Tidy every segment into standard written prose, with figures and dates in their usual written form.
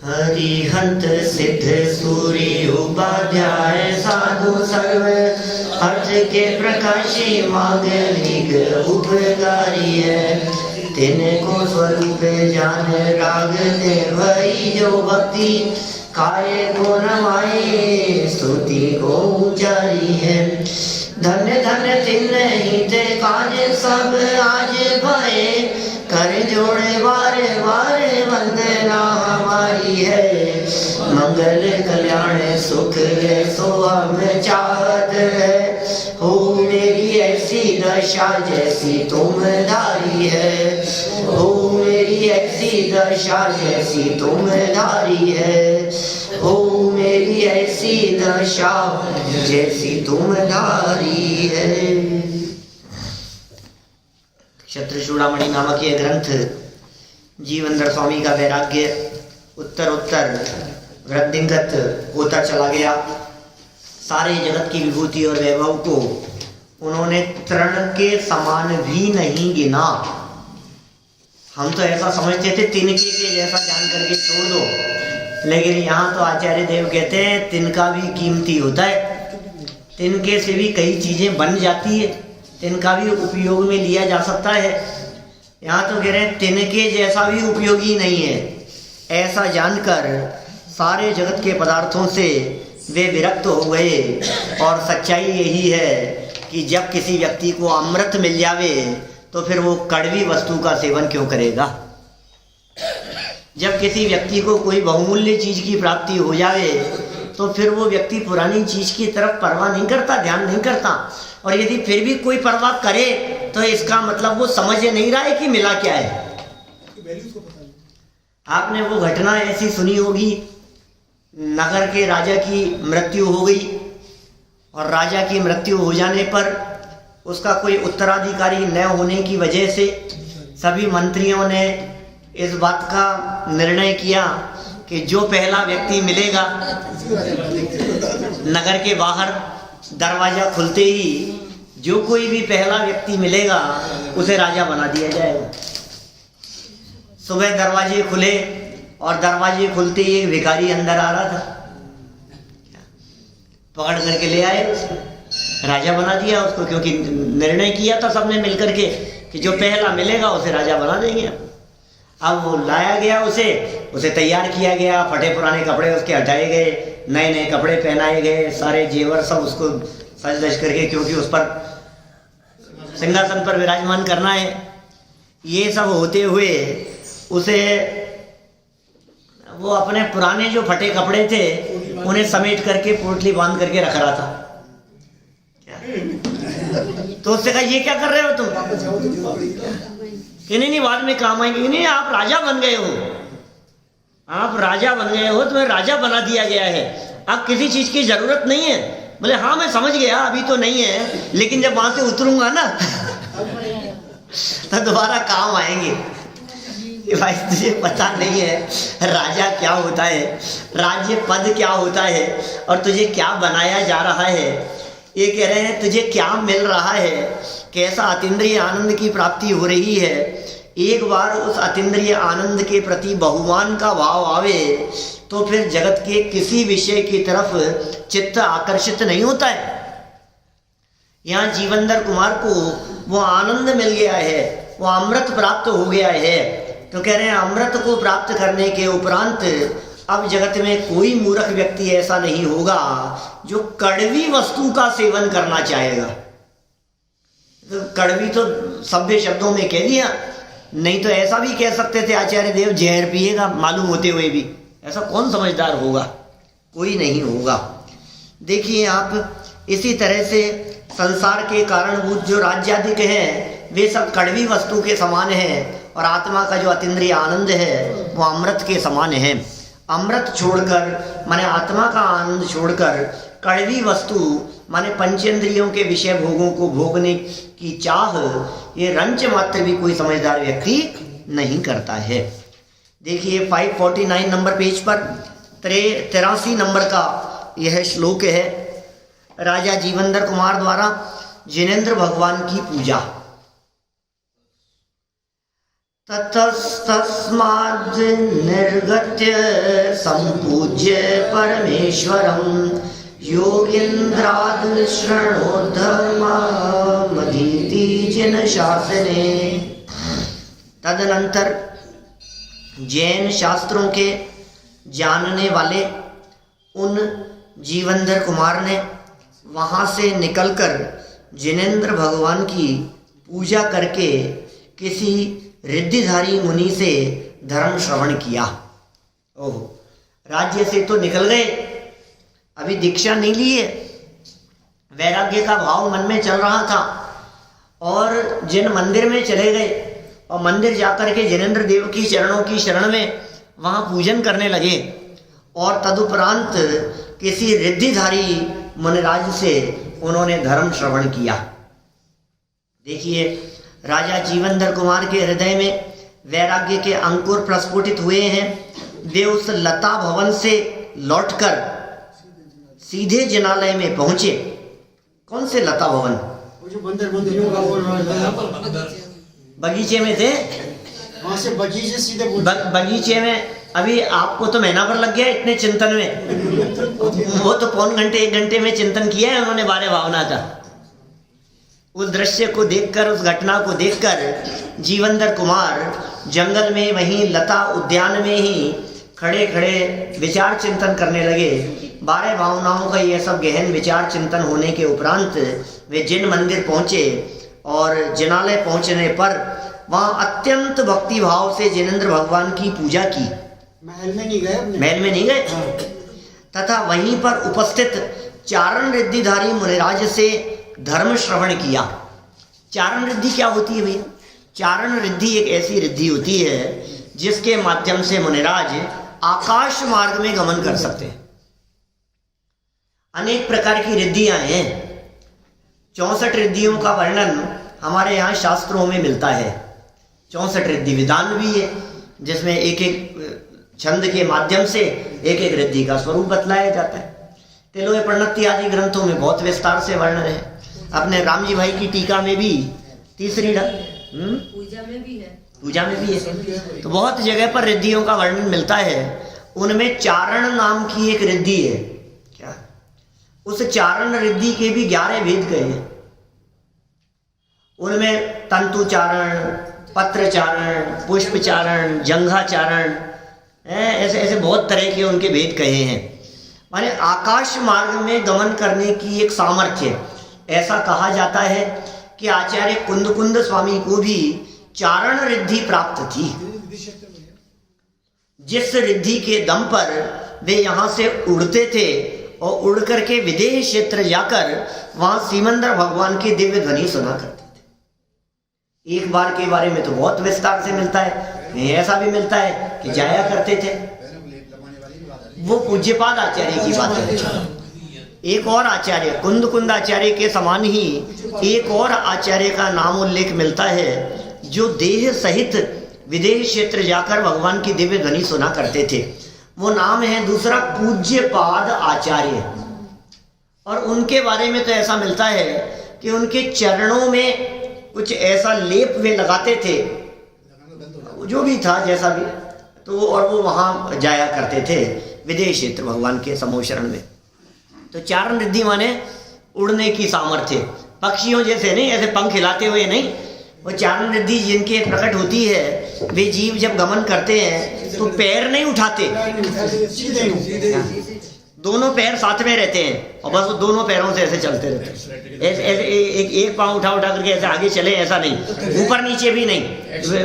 हरिहंत सिद्ध सूर्य उपाध्याय साधु सर्व अर्थ के प्रकाशी मांगलिक उपकारी है। तिनको स्वरूप जान राग दे भई जो भक्ति काय को नमाए स्तुति को उचारी है। धन्य धन्य तिन्हि ते काज सब आज भये कर जोड़े बारे बारे वंदना हमारी है। मंगल कल्याण सुख सो हम चाहत है। हो मेरी ऐसी दशा जैसी तुम धारी है। हो मेरी ऐसी दशा जैसी तुम धारी है। हो मेरी ऐसी दशा जैसी तुम धारी है। क्षत्र चूड़ामणि नामक यह ग्रंथ जीवनधर स्वामी का वैराग्य उत्तर उत्तर वृद्धिंगत होता चला गया। सारे जगत की विभूति और वैभव को उन्होंने तृण के समान भी नहीं गिना। हम तो ऐसा समझते थे तिनके के जैसा जान करके छोड़ दो, लेकिन यहाँ तो आचार्य देव कहते हैं तिनका भी कीमती होता है। तिनके से भी कई चीजें बन जाती है, तिनका भी उपयोग में लिया जा सकता है। यहाँ तो कह रहे हैं तिनके जैसा भी उपयोगी नहीं है। ऐसा जानकर सारे जगत के पदार्थों से वे विरक्त हो गए। और सच्चाई यही है कि जब किसी व्यक्ति को अमृत मिल जावे तो फिर वो कड़वी वस्तु का सेवन क्यों करेगा। जब किसी व्यक्ति को कोई बहुमूल्य चीज की प्राप्ति हो जावे तो फिर वो व्यक्ति पुरानी चीज की तरफ परवाह नहीं करता, ध्यान नहीं करता। और यदि फिर भी कोई परवाह करे तो इसका मतलब वो समझ नहीं रहा है कि मिला क्या है। आपने वो घटना ऐसी सुनी होगी, नगर के राजा की मृत्यु हो गई और राजा की मृत्यु हो जाने पर उसका कोई उत्तराधिकारी न होने की वजह से सभी मंत्रियों ने इस बात का निर्णय किया कि जो पहला व्यक्ति मिलेगा नगर के बाहर दरवाजा खुलते ही जो कोई भी पहला व्यक्ति मिलेगा उसे राजा बना दिया जाएगा। सुबह दरवाजे खुले और दरवाजे खुलते ही एक भिखारी अंदर आ रहा था, पकड़ करके ले आए, राजा बना दिया उसको, क्योंकि निर्णय किया था सबने मिलकर के कि जो पहला मिलेगा उसे राजा बना देंगे। अब वो लाया गया, उसे तैयार किया गया, फटे पुराने कपड़े उसके हटाए गए, नए नए कपड़े पहनाए गए, सारे जेवर सब उसको सज धज करके, क्योंकि उस पर सिंहासन पर विराजमान करना है। ये सब होते हुए उसे वो अपने पुराने जो फटे कपड़े थे उन्हें समेट करके पोटली बांध करके रख रहा था। तो उससे कहा ये क्या कर रहे हो तुम? कि नहीं बाद में काम आएंगे। नहीं, आप राजा बन गए हो, आप राजा बन गए हो, तुम्हें राजा बना दिया गया है, अब किसी चीज की जरूरत नहीं है। बोले हाँ मैं समझ गया, अभी तो नहीं है, लेकिन जब वहां से उतरूंगा ना तो दोबारा काम आएंगे। भाई तुझे पता नहीं है राजा क्या होता है, राज्य पद क्या होता है, और तुझे क्या बनाया जा रहा है। ये कह रहे हैं तुझे क्या मिल रहा है, कैसा अतीन्द्रिय आनंद की प्राप्ति हो रही है। एक बार उस अतीन्द्रिय आनंद के प्रति बहुमान का भाव आवे तो फिर जगत के किसी विषय की तरफ चित्त आकर्षित नहीं होता है। यहाँ जीवनधर कुमार को वो आनंद मिल गया है, वो अमृत प्राप्त हो गया है। तो कह रहे हैं अमृत को प्राप्त करने के उपरांत अब जगत में कोई मूर्ख व्यक्ति ऐसा नहीं होगा जो कड़वी वस्तु का सेवन करना चाहेगा। तो कड़वी तो सभ्य शब्दों में कह दिया, नहीं तो ऐसा भी कह सकते थे आचार्य देव जहर पिएगा मालूम होते हुए भी। ऐसा कौन समझदार होगा? कोई नहीं होगा। देखिए आप, इसी तरह से संसार के कारणभूत जो राज्याधिक है वे सब कड़वी वस्तु के समान है, और आत्मा का जो अतीन्द्रिय आनंद है वो अमृत के समान है। अमृत छोड़कर माने आत्मा का आनंद छोड़कर कड़वी वस्तु माने पंचेंद्रियों के विषय भोगों को भोगने की चाह ये रंच मात्र भी कोई समझदार व्यक्ति नहीं करता है। देखिए 549 नंबर पेज पर 83 नंबर का यह श्लोक है, राजा जीवनधर कुमार द्वारा जिनेंद्र भगवान की पूजा। ततस्तस्माद् निर्गत्य संपूज्य परमेश्वरं योगीन्द्राद् शृणोद्धर्ममधीति जिन शासने। तदनंतर जैन शास्त्रों के जानने वाले उन जीवनधर कुमार ने वहाँ से निकलकर जिनेंद्र भगवान की पूजा करके किसी रिद्धिधारी मुनि से धर्म श्रवण किया। ओह, राज्य से तो निकल गए, अभी दीक्षा नहीं ली है, वैराग्य का भाव मन में चल रहा था और जिन मंदिर में चले गए और मंदिर जाकर के जिनेंद्र देव की चरणों की शरण में वहाँ पूजन करने लगे और तदुपरांत किसी रिद्धिधारी मुनिराज से उन्होंने धर्म श्रवण किया। देखिए, राजा जीवनधर कुमार के हृदय में वैराग्य के अंकुर प्रस्फुटित हुए हैं। वे उस लता भवन से लौटकर सीधे जिनालय में पहुंचे। कौन से लता भवन? बगीचे में थे, वहां से बगीचे सीधे बगीचे में। अभी आपको तो महीना भर लग गया इतने चिंतन में, वो तो पौन घंटे 1 घंटे में चिंतन किया है उन्होंने बारे भावना का। उस दृश्य को देखकर, उस घटना को देखकर जीवनधर कुमार जंगल में वहीं लता उद्यान में ही खड़े खड़े विचार चिंतन करने लगे। 12 भावनाओं का ये सब गहन विचार चिंतन होने के उपरांत वे जिन मंदिर पहुंचे और जिनालय पहुंचने पर वहाँ अत्यंत भक्ति भाव से जिनेंद्र भगवान की पूजा की। महल में नहीं गए, महल में नहीं गए, तथा वहीं पर उपस्थित चारण रिद्धिधारी मुनिराज से धर्म श्रवण किया। चारण रिद्धि क्या होती है भैया? चारण रिद्धि एक ऐसी रिद्धि होती है जिसके माध्यम से मुनिराज आकाश मार्ग में गमन कर सकते हैं। अनेक प्रकार की रिद्धियां हैं। 64 रिद्धियों का वर्णन हमारे यहाँ शास्त्रों में मिलता है। 64 रिद्धि विधान भी है जिसमें एक एक छंद के माध्यम से एक एक रिद्धि का स्वरूप बतलाया जाता है। तिलोय प्रणति आदि ग्रंथों में बहुत विस्तार से वर्णन है। अपने राम जी भाई की टीका में भी तीसरी पूजा में भी है। तो बहुत जगह पर रिद्धियों का वर्णन मिलता है। उनमें चारण नाम की एक रिद्धि है। क्या? उस चारण रिद्धि के भी 11 भेद गए हैं। उनमें तंतु चारण, पत्र चारण, पुष्प चारण, जंघा चारण, ऐसे ऐसे बहुत तरह के उनके भेद कहे हैं। माने आकाश मार्ग में गमन करने की एक सामर्थ्य। ऐसा कहा जाता है कि आचार्य कुंद स्वामी को भी चारण रिद्धि प्राप्त थी, जिस रिद्धि के दम पर वे यहाँ से उड़ते थे और उड़ करके विदेह क्षेत्र जाकर वहाँ सीमंदर भगवान की दिव्य ध्वनि सुना करते थे। एक बार के बारे में तो बहुत विस्तार से मिलता है, ऐसा भी मिलता है कि जाया करते थे। वो पूज्यपाद आचार्य की बात है। एक और आचार्य कुंद आचार्य के समान ही एक और आचार्य का नाम उल्लेख मिलता है जो देह सहित विदेह क्षेत्र जाकर भगवान की दिव्य ध्वनि सुना करते थे। वो नाम है दूसरा पूज्यपाद आचार्य। और उनके बारे में तो ऐसा मिलता है कि उनके चरणों में कुछ ऐसा लेप वे लगाते थे, जो भी था जैसा भी तो, और वो वहाँ जाया करते थे विदेह क्षेत्र भगवान के समोशरण में। तो चारण रिद्धि माने उड़ने की सामर्थ्य, पक्षियों जैसे नहीं, ऐसे पंख हिलाते हुए नहीं। वो चारण रिद्धि जिनके प्रकट होती है, वे जीव जब गमन करते हैं तो पैर नहीं उठाते, दोनों पैर साथ में रहते हैं और बस वो दोनों पैरों से ऐसे चलते रहते हैं। ऐसे एक पाँव उठा करके ऐसे आगे चले, ऐसा नहीं, ऊपर नीचे भी नहीं,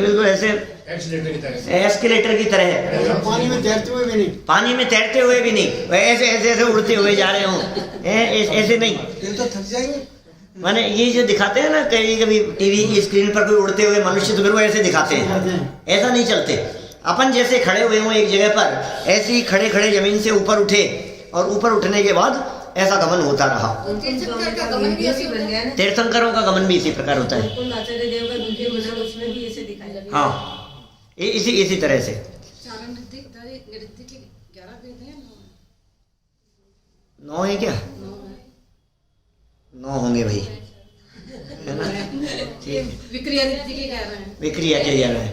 बिल्कुल ऐसे एस्केलेटर की तरह है। पानी में तैरते हुए भी नहीं, पानी में तैरते हुए भी नहीं, ऐसे ऐसे ऐसे उड़ते हुए जा रहे हों, ऐसे नहीं। तो थक जाएंगे। माने ये जो दिखाते हैं ना कभी कभी टीवी की स्क्रीन पर कोई उड़ते हुए मनुष्य, तो फिर वो ऐसे दिखाते हैं, ऐसा नहीं चलते। अपन जैसे खड़े हुए हों एक जगह पर, ऐसे ही खड़े खड़े जमीन से ऊपर उठे और ऊपर उठने के बाद ऐसा गमन होता रहा। तीर्थंकरों का गमन भी इसी प्रकार होता है। हाँ, इसी तरह से। 9 है क्या? 9 होंगे भाई, है ना? ठीक, विक्रिया के 11 है।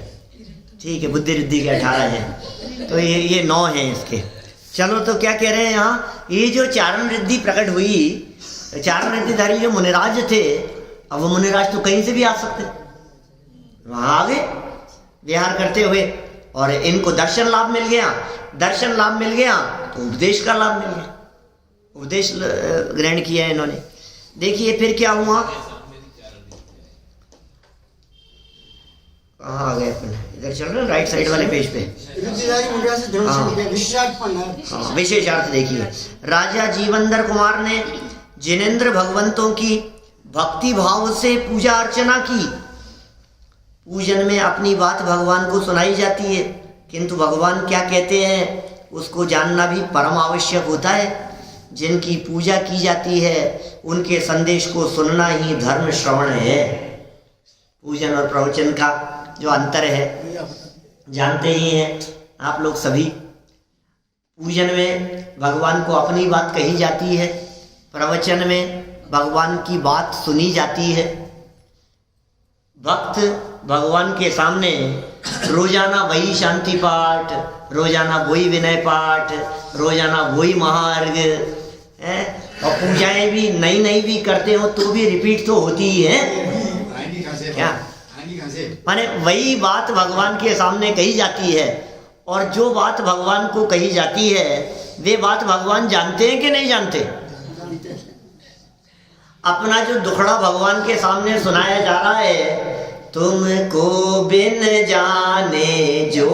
ठीक है, बुद्धि रिद्धि के 18 हैं, तो ये 9 हैं इसके। चलो, तो क्या कह रहे हैं यहाँ, ये जो चारण रिद्धि प्रकट हुई, चारण रिद्धिधारी जो मुनिराज थे, अब वो मुनिराज तो कहीं से भी आ सकते, वहां आ गए विहार करते हुए, और इनको दर्शन लाभ मिल गया। दर्शन लाभ मिल गया तो उपदेश का लाभ मिल गया, उपदेश ग्रहण किया इन्होंने। देखिए फिर क्या हुआ, कहाँ आ गए अपन, इधर चल रहे राइट साइड वाले पेज पे। रिद्धिधारी मुनिराज से धर्म से निकले, विशेषार्थ पढ़ना है। हाँ, विशेषार्थ देखिए, राजा जीवंदर कुमार ने जिनेंद्र भगवंतों की भक्ति भाव से पूजा अर्चना की। पूजन में अपनी बात भगवान को सुनाई जाती है, किंतु भगवान क्या कहते हैं उसको जानना भी परम आवश्यक होता है। जिनकी पूजा की जाती है उनके संदेश को सुनना ही धर्म श्रवण है। पूजन और प्रवचन का जो अंतर है जानते ही हैं आप लोग सभी। पूजन में भगवान को अपनी बात कही जाती है, प्रवचन में भगवान की बात सुनी जाती है। भक्त भगवान के सामने रोजाना वही शांति पाठ, रोजाना वही विनय पाठ, रोजाना वही महार्घ है, और पूजाएं भी नई नई भी करते हो तो भी रिपीट तो होती ही है। क्या माने, वही बात भगवान के सामने कही जाती है, और जो बात भगवान को कही जाती है वे बात भगवान जानते हैं कि नहीं जानते। अपना जो दुखड़ा भगवान के सामने सुनाया जा रहा है, तुमको बिन जाने जो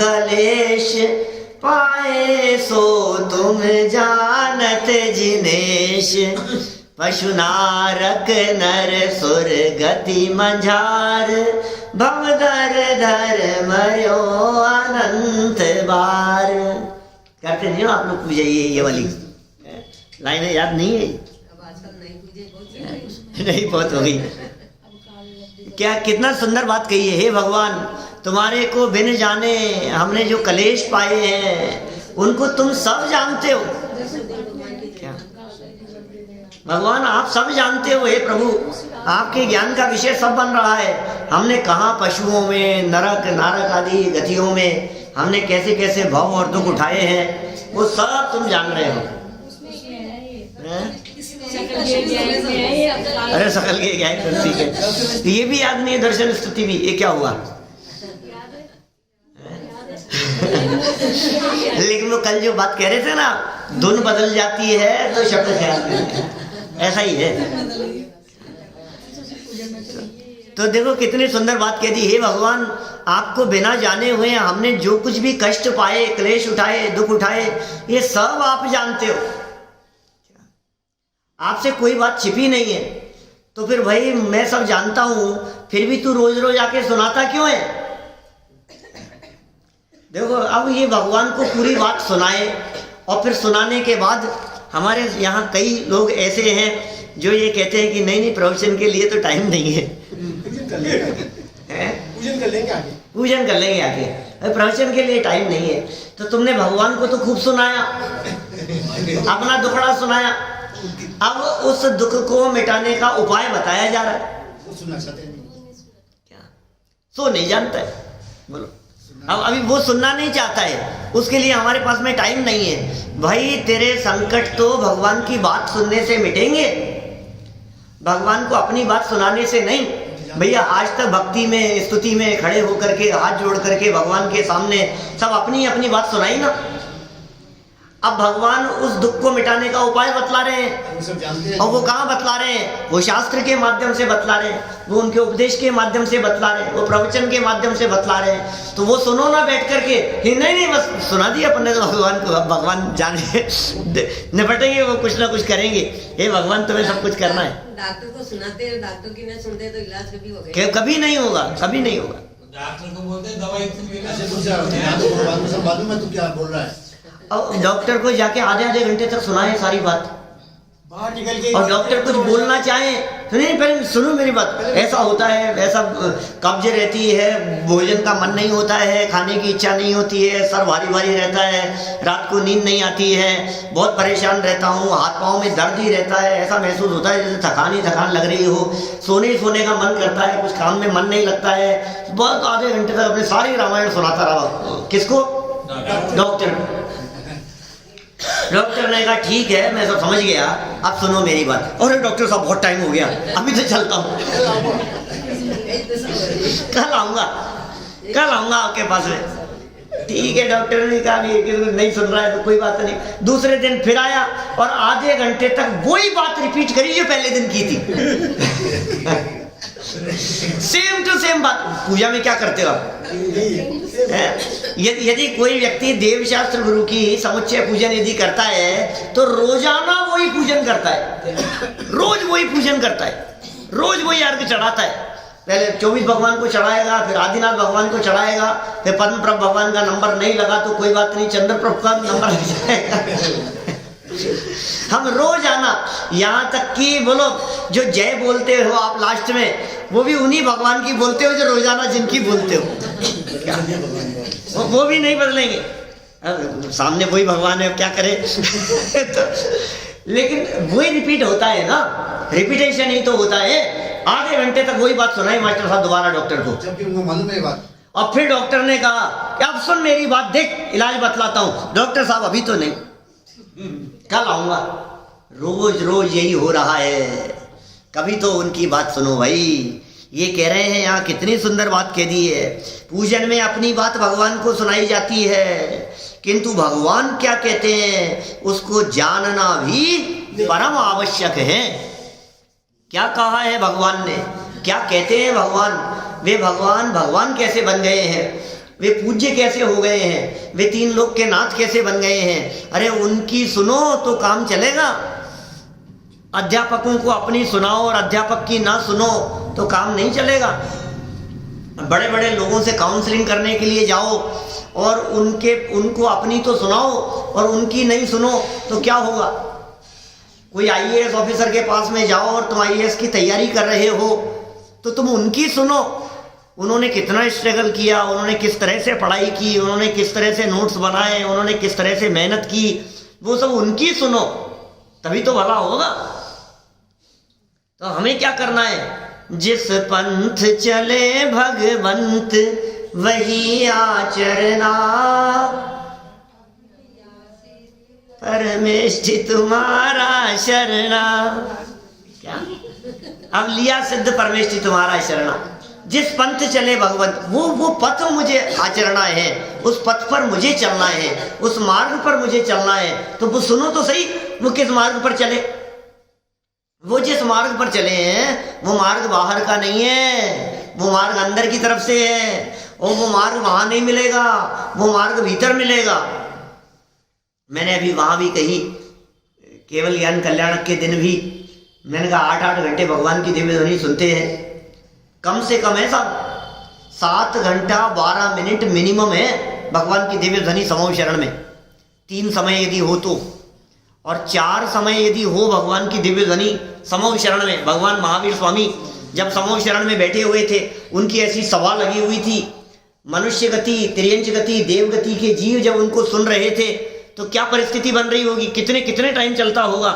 कलेश पाए सो तुम जानत जिनेश। पशु नारक नर सुर गति मंझार, भवदर धर मरो अनंत बार। करते नहीं हो आप लोग पूजा, ये वाली लाइनें याद नहीं है? नहीं, बहुत हो गई। क्या कितना सुंदर बात कही है, हे भगवान तुम्हारे को बिन जाने हमने जो कलेश पाए हैं उनको तुम सब जानते हो। क्या भगवान आप सब जानते हो, हे प्रभु आपके ज्ञान का विषय सब बन रहा है। हमने कहाँ पशुओं में, नरक नारक आदि गतियों में हमने कैसे कैसे भव और दुख उठाए हैं, वो सब तुम जान रहे हो। अरे सकल के क्या है, ठीक है, ये भी याद नहीं है। दर्शन स्तुति भी, ये क्या हुआ? लेकिन वो कल जो बात कह रहे थे ना, धुन बदल जाती है तो शब्द ख्याल नहीं, ऐसा ही है। तो देखो कितनी सुंदर बात कह दी, हे भगवान आपको बिना जाने हुए हमने जो कुछ भी कष्ट पाए, क्लेश उठाए, दुख उठाए, ये सब आप जानते हो। आपसे कोई बात छिपी नहीं है। तो फिर भाई मैं सब जानता हूं, फिर भी तू रोज रोज आके सुनाता क्यों है? देखो अब ये भगवान को पूरी बात सुनाए, और फिर सुनाने के बाद हमारे यहाँ कई लोग ऐसे हैं जो ये कहते हैं कि नहीं नहीं प्रवचन के लिए तो टाइम नहीं है, पूजन कर लेंगे आगे, पूजन कर लेंगे आगे, प्रवचन के लिए टाइम नहीं है। तो तुमने भगवान को तो खूब सुनाया, अपना दुखड़ा सुनाया, अब उस दुख को मिटाने का उपाय बताया जा रहा है। वो सुनना चाहते हैं क्या सो नहीं जानता है, बोलो। अब अभी वो सुनना नहीं चाहता है, उसके लिए हमारे पास में टाइम नहीं है। भाई तेरे संकट तो भगवान की बात सुनने से मिटेंगे, भगवान को अपनी बात सुनाने से नहीं। भैया आज तक भक्ति में, स्तुति में खड़े होकर के, हाथ जोड़ करके भगवान के सामने सब अपनी अपनी बात सुनाई ना। अब भगवान उस दुख को मिटाने का उपाय बतला रहे हैं, सब जानते हैं। और वो कहाँ बतला रहे हैं? वो शास्त्र के माध्यम से बतला रहे हैं, वो उनके उपदेश के माध्यम से बतला रहे हैं, वो प्रवचन के माध्यम से बतला रहे हैं। तो वो सुनो ना बैठ करके, ही नहीं बस सुना दिया अपन ने तो भगवान को, भगवान जाने निपटेंगे, वो कुछ ना कुछ करेंगे। हे भगवान तुम्हें सब कुछ करना है। डॉक्टर को सुनाते हैं, डॉक्टर की न सुनते तो इलाज कभी होगा? कभी नहीं होगा, कभी नहीं होगा। डॉक्टर को बोलते हैं दवाई सब मालूम है तू क्या बोल रहा है। और डॉक्टर को जाके आधे आधे घंटे तक सुनाए सारी बात, बाहर निकल के और डॉक्टर कुछ बोलना चाहे नहीं पहले सुनो मेरी बात। ऐसा होता है, ऐसा कब्ज रहती है, भोजन का मन नहीं होता है, खाने की इच्छा नहीं होती है, सर भारी भारी रहता है, रात को नींद नहीं आती है, बहुत परेशान रहता हूँ, हाथ पाँव में दर्द ही रहता है, ऐसा महसूस होता है जैसे थकान ही थकान लग रही हो, सोने का मन करता है, कुछ काम में मन नहीं लगता है, बहुत आधे घंटे तक अपनी सारी रामायण सुनाता रहा। किसको? डॉक्टर। डॉक्टर ने कहा ठीक है मैं सब समझ गया, अब सुनो मेरी बात। अरे डॉक्टर साहब बहुत टाइम हो गया, अभी तो चलता हूँ, कल आऊंगा आपके पास में। ठीक है, डॉक्टर ने कहा भी नहीं सुन रहा है तो कोई बात नहीं। दूसरे दिन फिर आया और आधे घंटे तक वही बात रिपीट करी जो पहले दिन की थी। सेम टू सेम बात। पूजा में क्या करते हो आप? यदि कोई व्यक्ति देवशास्त्र गुरु की समुच्चय पूजन यदि करता है तो रोजाना वही पूजन करता है, रोज वही पूजन करता है, रोज वही अर्घ चढ़ाता है। पहले 24 भगवान को चढ़ाएगा, फिर आदिनाथ भगवान को चढ़ाएगा, फिर पद्मप्रभ भगवान का नंबर नहीं लगा तो कोई बात नहीं, चंद्रप्रभ का नंबर लग जाएगा। हम रोजाना, यहाँ तक कि बोलो जो जय बोलते हो आप लास्ट में, वो भी उन्हीं भगवान की बोलते हो जो रोजाना जिनकी बोलते हो। वो भी नहीं बदलेंगे, सामने वही भगवान है, क्या करे। तो, लेकिन वही रिपीट होता है ना, रिपीटेशन ही तो होता है। आधे घंटे तक वही बात सुनाई मास्टर साहब दोबारा डॉक्टर को, जबकि उनको मालूम है बात। और फिर डॉक्टर ने कहा कि अब सुन मेरी बात, देख इलाज बतलाता हूँ। डॉक्टर साहब अभी तो नहीं, कल आऊंगा। रोज रोज यही हो रहा है, कभी तो उनकी बात सुनो भाई। ये कह रहे हैं यहाँ कितनी सुंदर बात कह दी है, पूजन में अपनी बात भगवान को सुनाई जाती है, किंतु भगवान क्या कहते हैं उसको जानना भी परम आवश्यक है। क्या कहा है भगवान ने, क्या कहते हैं भगवान, वे भगवान कैसे बन गए हैं, वे पूज्य कैसे हो गए हैं, वे तीन लोक के नाथ कैसे बन गए हैं। अरे उनकी सुनो तो काम चलेगा। अध्यापकों को अपनी सुनाओ और अध्यापक की ना सुनो तो काम नहीं चलेगा। बड़े बड़े लोगों से काउंसलिंग करने के लिए जाओ और उनको अपनी तो सुनाओ और उनकी नहीं सुनो तो क्या होगा। कोई आईएएस ऑफिसर के पास में जाओ और तुम आईएएस की तैयारी कर रहे हो तो तुम उनकी सुनो, उन्होंने कितना स्ट्रगल किया, उन्होंने किस तरह से पढ़ाई की, उन्होंने किस तरह से नोट्स बनाए, उन्होंने किस तरह से मेहनत की, वो सब उनकी सुनो तभी तो भला होगा। तो हमें क्या करना है, जिस पंथ चले भगवंत वही आचरना, परमेष्ठि तुम्हारा शरणा। क्या अब लिया सिद्ध, परमेष्ठि तुम्हारा शरणा। जिस पंथ चले भगवंत, वो पथ मुझे आचरना है, उस पथ पर मुझे चलना है, उस मार्ग पर मुझे चलना है। तो वो सुनो तो सही, वो किस मार्ग पर चले। वो जिस मार्ग पर चले हैं वो मार्ग बाहर का नहीं है, वो मार्ग अंदर की तरफ से है, और वो मार्ग वहां नहीं मिलेगा, वो मार्ग भीतर मिलेगा। मैंने अभी वहां भी कही, केवल ज्ञान कल्याणक के दिन भी मैंने कहा 8-8 घंटे भगवान की दिव्य ध्वनि सुनते हैं, कम से कम है साहब 7 घंटा 12 मिनट मिनिमम है भगवान की दिव्य ध्वनि समूह शरण में। 3 समय यदि हो तो, और 4 समय यदि हो भगवान की दिव्य ध्वनि समूह शरण में। भगवान महावीर स्वामी जब समूह शरण में बैठे हुए थे, उनकी ऐसी सभा लगी हुई थी, मनुष्य गति, तिर्यंच गति, देव गति के जीव जब उनको सुन रहे थे तो क्या परिस्थिति बन रही होगी, कितने कितने टाइम चलता होगा।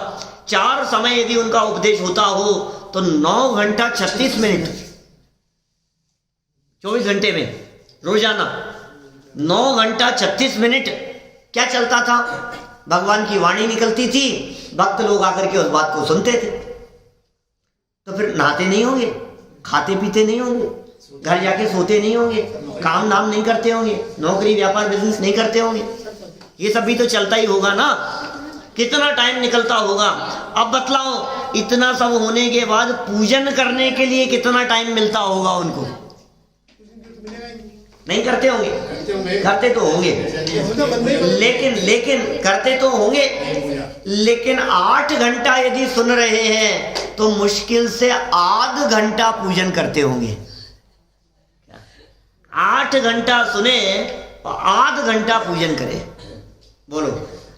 4 समय यदि उनका उपदेश होता हो तो 9 घंटा 36 मिनट 24 घंटे में रोजाना 9 घंटा 36 मिनट क्या चलता था, भगवान की वाणी निकलती थी, भक्त लोग आकर के उस बात को सुनते थे। तो फिर नहाते नहीं होंगे, खाते पीते नहीं होंगे, घर जाके सोते नहीं होंगे, काम धाम नहीं करते होंगे, नौकरी व्यापार बिजनेस नहीं करते होंगे, ये सब भी तो चलता ही होगा ना। कितना टाइम निकलता होगा। अब बतलाओ, इतना सब होने के बाद पूजन करने के लिए कितना टाइम मिलता होगा उनको। नहीं करते होंगे, करते तो होंगे, लेकिन करते तो होंगे, लेकिन 8 घंटा यदि सुन रहे हैं तो मुश्किल से आध घंटा पूजन करते होंगे। 8 घंटा सुने और आध घंटा पूजन करें। बोलो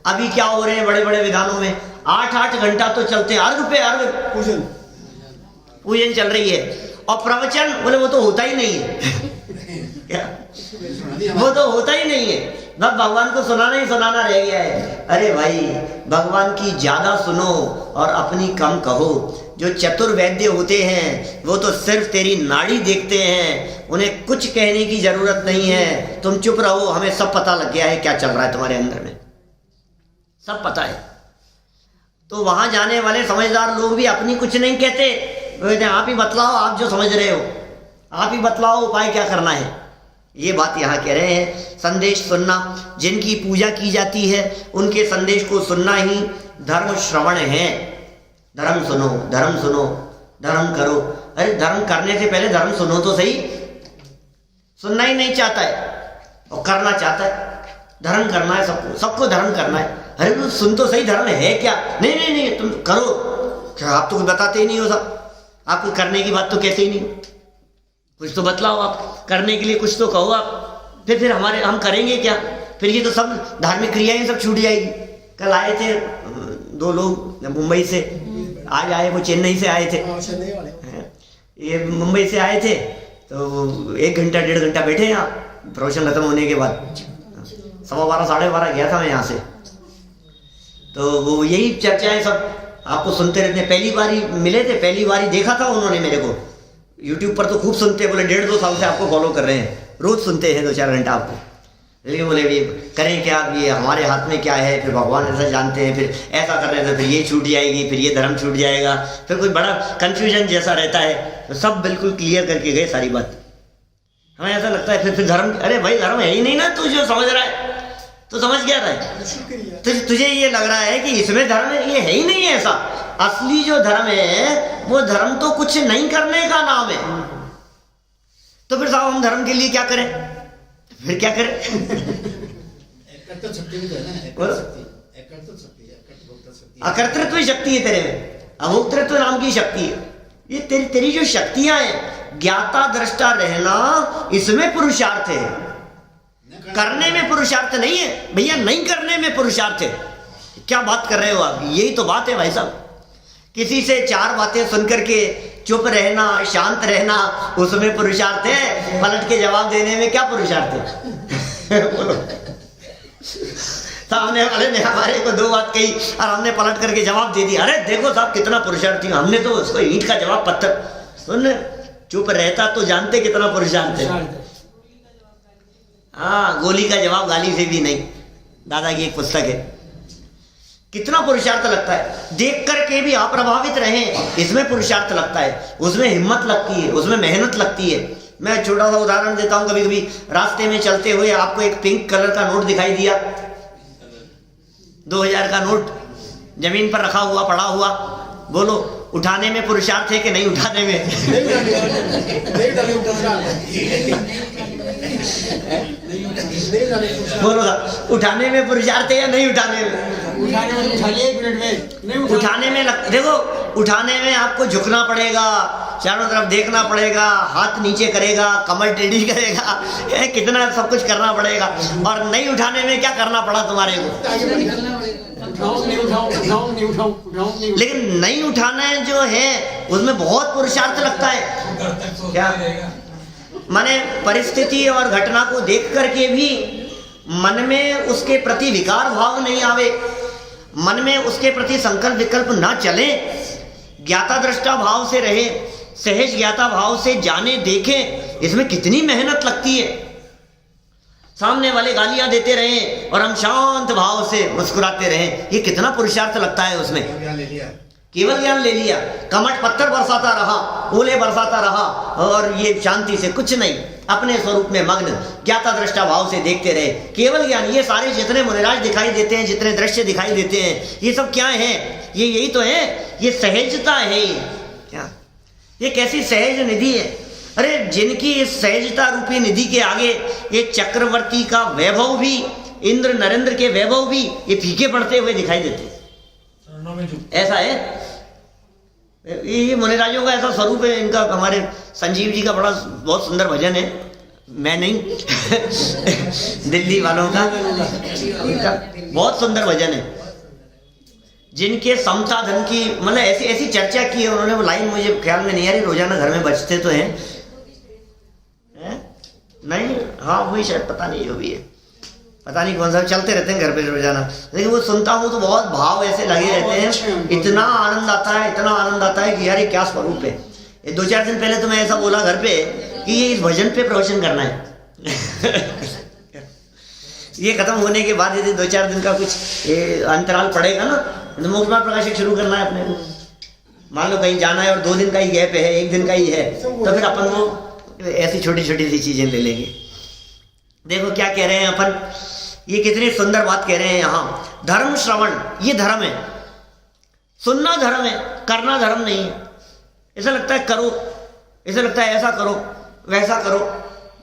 अभी क्या हो रहे हैं बड़े बड़े विधानों में, 8-8 घंटा तो चलते हैं, अर्घ पे अर्घ पूजन, पूजन चल रही है, और प्रवचन बोले वो तो होता ही नहीं है। क्या? वो तो होता ही नहीं है, बस भगवान को सुनाना ही सुनाना रह गया है। अरे भाई, भगवान की ज्यादा सुनो और अपनी कम कहो। जो चतुर्वैद्य होते हैं वो तो सिर्फ तेरी नाड़ी देखते हैं, उन्हें कुछ कहने की जरूरत नहीं है। तुम चुप रहो, हमें सब पता लग गया है क्या चल रहा है तुम्हारे अंदर में, सब पता है। तो वहां जाने वाले समझदार लोग भी अपनी कुछ नहीं कहते, वो कहते हैं आप ही बतलाओ, आप जो समझ रहे हो आप ही बतलाओ उपाय क्या करना है। ये बात यहाँ कह रहे हैं। संदेश सुनना, जिनकी पूजा की जाती है उनके संदेश को सुनना ही धर्म श्रवण है। धर्म सुनो, धर्म सुनो, धर्म करो। अरे धर्म करने से पहले धर्म सुनो तो सही। सुनना ही नहीं चाहता है और करना चाहता है। धर्म करना है सबको, सबको धर्म करना है। अरे तुम सुन तो सही, धर्म है क्या? नहीं नहीं नहीं, तुम करो। क्या आप तो बताते ही नहीं हो, सब आपको करने की बात तो कहते ही नहीं हो। कुछ तो बतलाओ, आप करने के लिए कुछ तो कहो आप। फिर हम करेंगे क्या? फिर ये तो सब धार्मिक क्रियाएं सब छूट जाएगी। कल आए थे 2 लोग मुंबई से, आज आए वो चेन्नई से आए थे। ये मुंबई से आए थे तो 1 घंटा 1.5 घंटा बैठे यहाँ प्रवचन खत्म होने के बाद। 12:15 साढ़े 12 गया था मैं यहाँ से। तो वो यही चर्चाएं सब आपको सुनते रहते हैं। पहली बार ही मिले थे, पहली बार ही देखा था उन्होंने मेरे को। यूट्यूब पर तो खूब सुनते हैं, बोले 1.5-2 साल से आपको फॉलो कर रहे हैं, रोज सुनते हैं 2-4 घंटा आपको। लेकिन बोले भी करें क्या, ये हमारे हाथ में क्या है। फिर भगवान ऐसा जानते हैं, फिर ऐसा कर रहे थे, फिर ये छूट जाएगी, फिर ये धर्म छूट जाएगा, फिर कोई बड़ा कंफ्यूजन जैसा रहता है। तो सब बिल्कुल क्लियर करके गए सारी बात। हमें ऐसा लगता है फिर धर्म, अरे भाई धर्म है ही नहीं ना, तू जो समझ रहा है तो समझ क्या रहा है। तुझे ये लग रहा है कि इसमें धर्म है, ये है ही नहीं है ऐसा। असली जो धर्म है वो धर्म तो कुछ नहीं करने का नाम है। तो फिर साहब हम धर्म के लिए क्या करें? फिर क्या करें? अकर्तृत्व शक्ति है तेरे में, अभोक्तृत्व नाम की शक्ति है। ये तेरी जो शक्तियां हैं, ज्ञाता दृष्टा रहना, इसमें पुरुषार्थ है। करने में पुरुषार्थ नहीं है भैया, नहीं करने में पुरुषार्थ है। क्या बात कर रहे हो आप? यही तो बात है भाई साहब। किसी से 4 बातें सुनकर के चुप रहना, शांत रहना, उसमें पुरुषार्थ है। पलट के जवाब देने में क्या पुरुषार्थ है? बोलो। सामने वाले ने हमारे को 2 बात कही और हमने पलट करके जवाब दे दिया। अरे देखो साहब कितना पुरुषार्थ है, हमने तो उसको ईंट का जवाब पत्थर। सुन, चुप रहता तो जानते कितना पुरुषार्थ है। हाँ, गोली का जवाब गाली से भी नहीं। दादा की एक पुस्तक है। कितना पुरुषार्थ लगता है, देख करके भी आप प्रभावित रहें, इसमें पुरुषार्थ लगता है, उसमें हिम्मत लगती है, उसमें मेहनत लगती है। मैं छोटा सा उदाहरण देता हूँ। कभी कभी रास्ते में चलते हुए आपको एक पिंक कलर का नोट दिखाई दिया, 2000 का नोट जमीन पर रखा हुआ पड़ा हुआ, बोलो उठाने में पुरुषार्थ है कि नहीं उठाने में? बोलो उठाने में पुरुषार्थ है या नहीं उठाने में? उठाने में देखो, उठाने में आपको झुकना पड़ेगा, चारों तरफ देखना पड़ेगा, हाथ नीचे करेगा, कमर टेढ़ी करेगा, कितना सब कुछ करना पड़ेगा। और नहीं उठाने में क्या करना पड़ा तुम्हारे को? लेकिन नहीं उठाना जो है उसमें बहुत पुरुषार्थ लगता है। क्या माने, परिस्थिति और घटना को देख करके भी मन में उसके प्रति विकार भाव नहीं आवे, मन में उसके प्रति संकल्प विकल्प ना चले, ज्ञाता दृष्टा भाव से रहे, सहज ज्ञाता भाव से जाने देखे। इसमें कितनी मेहनत लगती है। सामने वाले गालियां देते रहें और हम शांत भाव से मुस्कुराते रहें, ये कितना पुरुषार्थ लगता है उसमें। केवल ज्ञान ले लिया, कमट पत्थर बरसाता रहा, ओले बरसाता रहा, और ये शांति से कुछ नहीं, अपने स्वरूप में मग्न ज्ञाता दृष्टा भाव से देखते रहे। केवल ज्ञान। ये सारे जितने मुनिराज दिखाई देते हैं, जितने दृश्य दिखाई देते हैं, ये सब क्या है? ये यही तो है, ये सहजता है। क्या ये कैसी सहज निधि है? अरे जिनकी इस सहजता रूपी निधि के आगे ये चक्रवर्ती का वैभव भी, इंद्र नरेंद्र के वैभव भी, ये फीके पड़ते हुए दिखाई देते। ऐसा है, ये मुनिराजों का ऐसा स्वरूप है इनका। हमारे संजीव जी का बड़ा बहुत सुंदर भजन है, मैं नहीं दिल्ली वालों का, इनका बहुत सुंदर भजन है। जिनके समता धन की, मतलब ऐसी ऐसी चर्चा की है उन्होंने। वो लाइन मुझे ख्याल में नहीं आ रही, रोजाना घर में बजते तो हैं नहीं, हाँ वही शायद, पता नहीं, जो भी है पता नहीं कौन सा, चलते रहते हैं घर पे रोजाना, लेकिन वो सुनता हूँ तो बहुत भाव ऐसे लगे रहते हैं, इतना आनंद आता है, इतना आनंद आता है कि यार ये क्या स्वरूप है। ये 2-4 दिन पहले तो मैं ऐसा बोला घर पे कि ये इस भजन पे प्रवचन करना है। ये खत्म होने के बाद यदि 2-4 दिन का कुछ अंतराल पड़ेगा ना, तो मोक्ष मार्ग प्रकाशक शुरू करना है अपने को। मान लो कहीं जाना है और 2 दिन का ही गैप है, 1 दिन का ही है, तो फिर अपन वो ऐसी छोटी छोटी सी चीजें ले लेंगे। देखो क्या कह रहे हैं अपन, ये कितनी सुंदर बात कह रहे हैं यहाँ। धर्म श्रवण, ये धर्म है, सुनना धर्म है, करना धर्म नहीं है। ऐसा लगता है करो, ऐसा लगता है ऐसा करो वैसा करो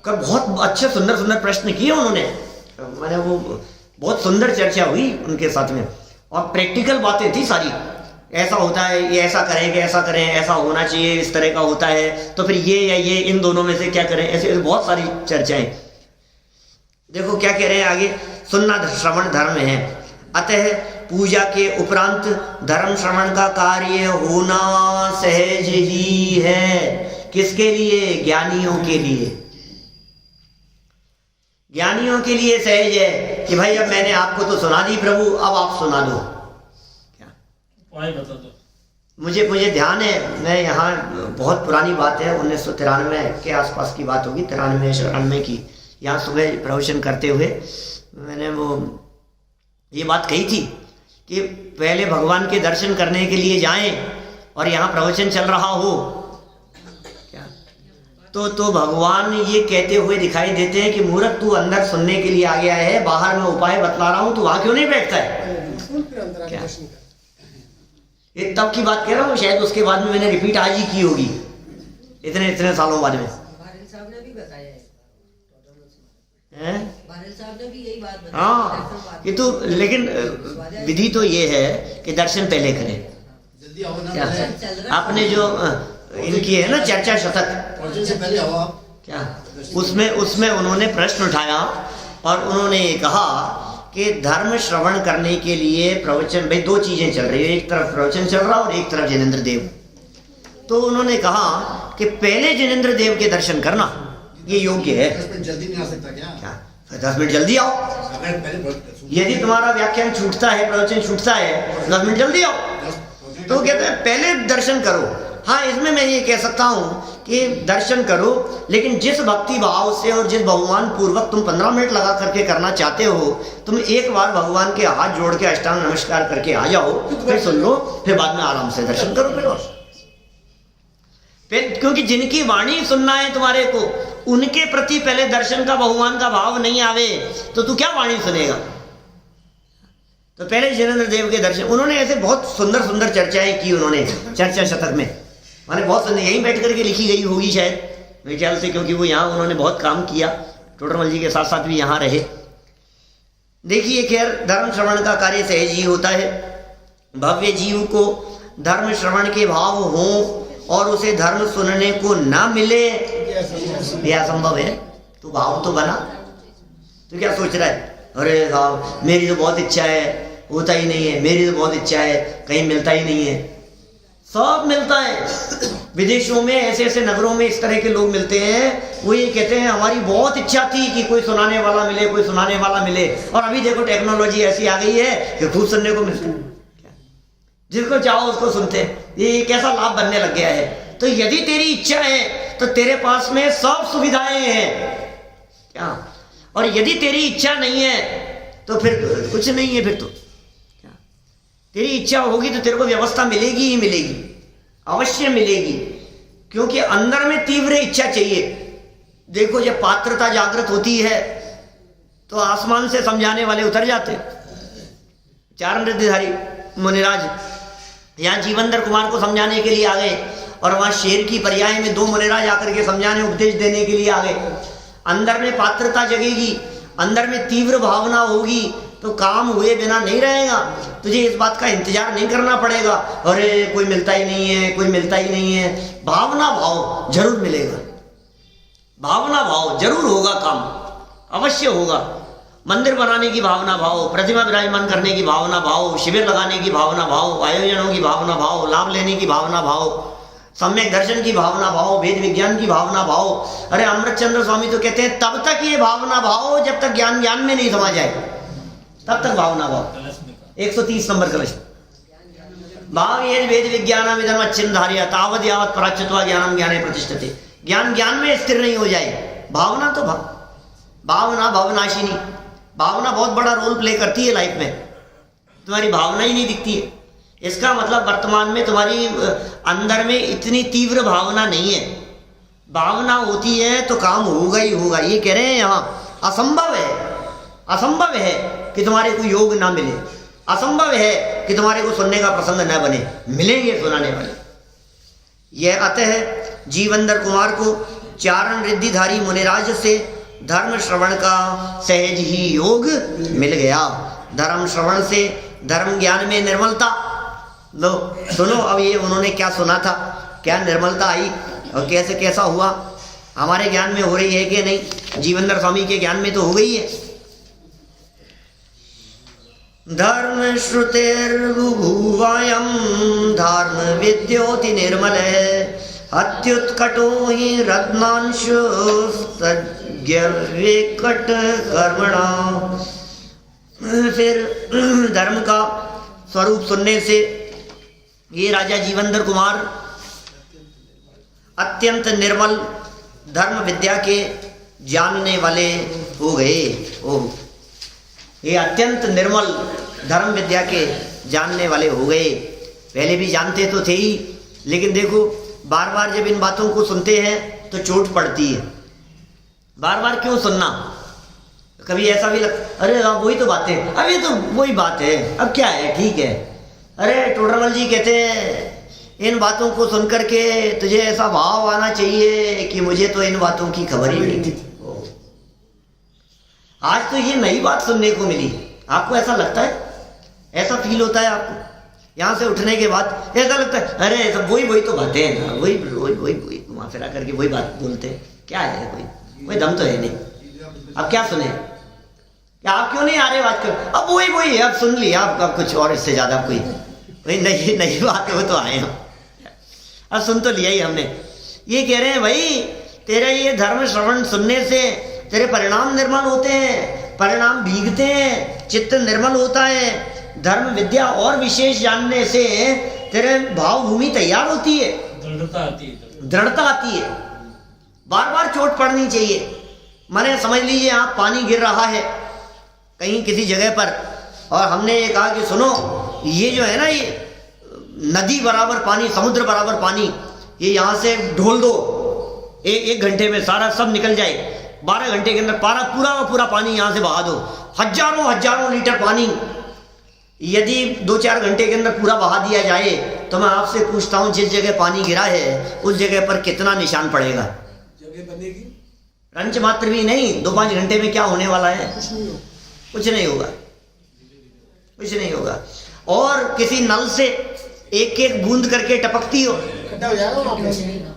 कर। बहुत अच्छे सुंदर सुंदर प्रश्न किए उन्होंने, मैंने वो बहुत सुंदर चर्चा हुई उनके साथ में, और प्रैक्टिकल बातें थी सारी। ऐसा होता है, ये ऐसा करेंगे, ऐसा करें, ऐसा होना चाहिए, इस तरह का होता है, तो फिर ये या ये, इन दोनों में से क्या करें, ऐसे बहुत सारी चर्चाएं। देखो क्या कह रहे हैं आगे, सुनना श्रवण धर्म है, अतः पूजा के उपरांत धर्म श्रवण का कार्य होना सहज ही है। किसके लिए? ज्ञानियों के लिए। ज्ञानियों के लिए सहज है कि भाई अब मैंने आपको तो सुना दी प्रभु, अब आप सुना दो। क्या बता दो। मुझे ध्यान है, मैं यहाँ, बहुत पुरानी बात है, 1993 के आसपास की बात होगी, 93-94 की। यहाँ सुबह प्रवचन करते हुए मैंने वो ये बात कही थी कि पहले भगवान के दर्शन करने के लिए जाएं और यहाँ प्रवचन चल रहा हो क्या, तो भगवान ये कहते हुए दिखाई देते हैं कि मूर्ख तू अंदर सुनने के लिए आ गया है, बाहर मैं उपाय बतला रहा हूँ, तू वहाँ क्यों नहीं बैठता है? क्या ये तब की बात कह रहा हूँ, शायद उसके बाद में मैंने रिपीट आज ही की होगी, इतने सालों बाद में। बारिल साहब ने भी बताया हैं? बारिल साहब ने भी यही बात बताई। हाँ, ये तो, लेकिन विधि तो ये है कि दर्शन पहले करें। जल्दी आओ ना, क्या पहले आपने जो इनकी है ना चर्चा शतक, प्रवचन से पहले आओ आप। क्या उसमें उन्होंने प्रश्न उठाया और उन्होंने ये कहा कि धर्म श्रवण करने के लिए प्रवचन, भाई 2 चीजें चल रही है, एक तरफ प्रवचन चल रहा और एक तरफ जिनेंद्र देव। तो उन्होंने कहा कि पहले जिनेंद्र देव के दर्शन करना ये योग्य है। 10 मिनट जल्दी नहीं आ सकता क्या? क्या 10 मिनट जल्दी आओ, अगर पहले यदि तुम्हारा व्याख्यान छूटता है, प्रवचन छूटता है, 10 मिनट जल्दी आओ। तो कहते हैं पहले दर्शन करो। हाँ, इसमें मैं ये कह सकता हूँ कि दर्शन करो, लेकिन जिस भक्ति भाव से और जिस बहुमान पूर्वक तुम 15 मिनट लगा करके करना चाहते हो, तुम एक बार भगवान के हाथ जोड़ के अष्टांग नमस्कार करके आ जाओ, फिर सुन लो, फिर बाद में आराम से दर्शन करो। फिर क्योंकि जिनकी वाणी सुनना है तुम्हारे को, उनके प्रति पहले दर्शन का बहुमान का भाव नहीं आवे तो तू क्या वाणी सुनेगा। तो पहले जिनेंद्र देव के दर्शन, उन्होंने ऐसे बहुत सुंदर सुंदर चर्चाएं की उन्होंने चर्चा शतक में, माने बहुत सुंदर, यहीं बैठ करके लिखी गई होगी शायद मेरे ख्याल से, क्योंकि वो यहाँ उन्होंने बहुत काम किया, टोडरमल जी के साथ साथ भी यहाँ रहे। देखिए, खैर धर्म श्रवण का कार्य सहज ही होता है। भव्य जीव को धर्म श्रवण के भाव हों और उसे धर्म सुनने को ना मिले, यह असंभव है। तो भाव तो बना, तो क्या सोच रहा है, अरे साहब मेरी तो बहुत इच्छा है, होता ही नहीं है, मेरी तो बहुत इच्छा है, कहीं मिलता ही नहीं है। सब मिलता है। विदेशों में ऐसे ऐसे नगरों में इस तरह के लोग मिलते हैं, वो ये कहते हैं हमारी बहुत इच्छा थी कि कोई सुनाने वाला मिले, कोई सुनाने वाला मिले, और अभी देखो टेक्नोलॉजी ऐसी आ गई है कि खूब सुनने को मिलता है, जिसको चाहो उसको सुनते हैं। ये कैसा लाभ बनने लग गया है। तो यदि तेरी इच्छा है तो तेरे पास में सब सुविधाएं हैं क्या, और यदि तेरी इच्छा नहीं है तो फिर कुछ नहीं है। फिर तो क्या, तेरी इच्छा होगी तो तेरे को व्यवस्था मिलेगी ही मिलेगी, अवश्य मिलेगी, क्योंकि अंदर में तीव्र इच्छा चाहिए। देखो, जब पात्रता जागृत होती है तो आसमान से समझाने वाले उतर जाते। 4 नृत्यधारी मुनिराज यहाँ जीवंदर कुमार को समझाने के लिए आ गए, और वहाँ शेर की पर्याय में 2 मुनिराज आकर के समझाने, उपदेश देने के लिए आ गए। अंदर में पात्रता जगेगी, अंदर में तीव्र भावना होगी तो काम हुए बिना नहीं रहेगा। तुझे इस बात का इंतजार नहीं करना पड़ेगा, अरे कोई मिलता ही नहीं है, कोई मिलता ही नहीं है। भावना भाव जरूर मिलेगा, भावना भाव जरूर होगा, काम अवश्य होगा। मंदिर बनाने की भावना भाव, प्रतिमा विराजमान करने की भावना भाव, शिविर लगाने की भावना भाव, आयोजनों की भावना भाव, लाभ लेने की भावना भाव, सम्यक दर्शन की भावना भाव, वेद विज्ञान की भावना भाव। अरे अमृतचंद्र स्वामी तो कहते हैं तब तक ये भावना भाव जब तक ज्ञान ज्ञान में नहीं समा जाए, तब तक भावना भाव। 130 नंबर कलश। भाव ये वेद विज्ञान विधम अच्छिन्धार्य तावद यावत पराच्युत्वा ज्ञानम ज्ञाने प्रतिष्ठते। ज्ञान ज्ञान में स्थिर नहीं हो जाए, भावना तो भावना भावनाशिनी। भावना बहुत बड़ा रोल प्ले करती है लाइफ में। तुम्हारी भावना ही नहीं दिखती है, इसका मतलब वर्तमान में तुम्हारी अंदर में इतनी तीव्र भावना नहीं है। भावना होती है तो काम होगा ही होगा। ये कह रहे हैं यहाँ असंभव है, असंभव है कि तुम्हारे को योग ना मिले, असंभव है कि तुम्हारे को सुनने का प्रसंग न बने, मिलेंगे सुनाने वाले। यह अतः जीवंदर कुमार को चारण रिद्धिधारी मुनिराज से धर्म श्रवण का सहज ही योग मिल गया। धर्म श्रवण से धर्म ज्ञान में निर्मलता। लो सुनो अब ये उन्होंने क्या सुना था, क्या निर्मलता आई और कैसे कैसा हुआ, हमारे ज्ञान में हो रही है कि नहीं? जीवंदर स्वामी के ज्ञान में तो हो गई है। धर्म श्रुतेर्बुभुवायं धर्म विद्योति निर्मल अत्युत्कटो हि रत्नांशु विकट कर्मणा। फिर धर्म का स्वरूप सुनने से ये राजा जीवंदर कुमार अत्यंत निर्मल धर्म विद्या के जानने वाले हो गए। ओह, ये अत्यंत निर्मल धर्म विद्या के जानने वाले हो गए। पहले भी जानते तो थे ही, लेकिन देखो बार बार जब इन बातों को सुनते हैं तो चोट पड़ती है। बार बार क्यों सुनना? कभी ऐसा भी अरे वही तो बातें, अब ये तो वही बात है, अब क्या है, ठीक है। अरे टोडरमल जी कहते हैं इन बातों को सुन करके तुझे ऐसा भाव आना चाहिए कि मुझे तो इन बातों की खबर ही नहीं थी, आज तो ये नई बात सुनने को मिली। आपको ऐसा लगता है, ऐसा फील होता है आपको? यहाँ से उठने के बाद ऐसा लगता है अरे सब वही तो बातें हैं ना, वही वही वही वही घुमा फिरा करके वही बात बोलते हैं, क्या है, कोई दम तो है नहीं। अब क्या सुने, क्या आप क्यों नहीं आ रहे बात कर? अब वही है, अब सुन लिया, अब कुछ और इससे ज्यादा कोई नई बात है वो तो आए हम, अब सुन तो लिया ही हमने। ये कह रहे हैं भाई तेरा ये धर्म श्रवण सुनने से तेरे परिणाम निर्मल होते हैं, परिणाम भीगते हैं, चित्त निर्मल होता है। धर्म विद्या और विशेष जानने से तेरे भाव भूमि तैयार होती है, दृढ़ता आती है। बार बार चोट पड़नी चाहिए। माने समझ लीजिए आप पानी गिर रहा है कहीं किसी जगह पर और हमने ये कहा कि सुनो ये जो है ना, ये नदी बराबर पानी, समुद्र बराबर पानी, ये यहाँ से ढोल दो, एक घंटे में सारा सब निकल जाए। 12 घंटे के अंदर पूरा का पूरा पानी यहाँ से बहा दो, हजारों लीटर पानी यदि 2-4 घंटे के अंदर पूरा बहा दिया जाए तो मैं आपसे पूछता हूँ जिस जगह पानी गिरा है उस जगह पर कितना निशान पड़ेगा? जगह बनेगी रंच मात्र भी नहीं। 2-5 घंटे में क्या होने वाला है? कुछ नहीं होगा, कुछ नहीं होगा। और किसी नल से एक एक बूंद करके टपकती हो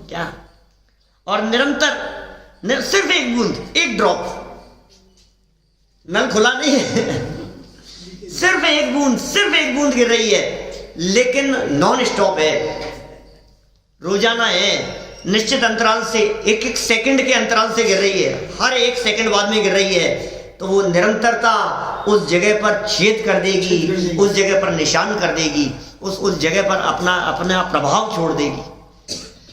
क्या, और निरंतर सिर्फ एक बूंद, एक ड्रॉप, नल खुला नहीं है सिर्फ एक बूंद गिर रही है, लेकिन नॉन स्टॉप है, रोजाना है, निश्चित अंतराल से, एक सेकंड के अंतराल से गिर रही है, हर 1 सेकंड बाद में गिर रही है। तो वो निरंतरता उस जगह पर छेद कर देगी, उस जगह पर निशान कर देगी, उस जगह पर अपना प्रभाव छोड़ देगी।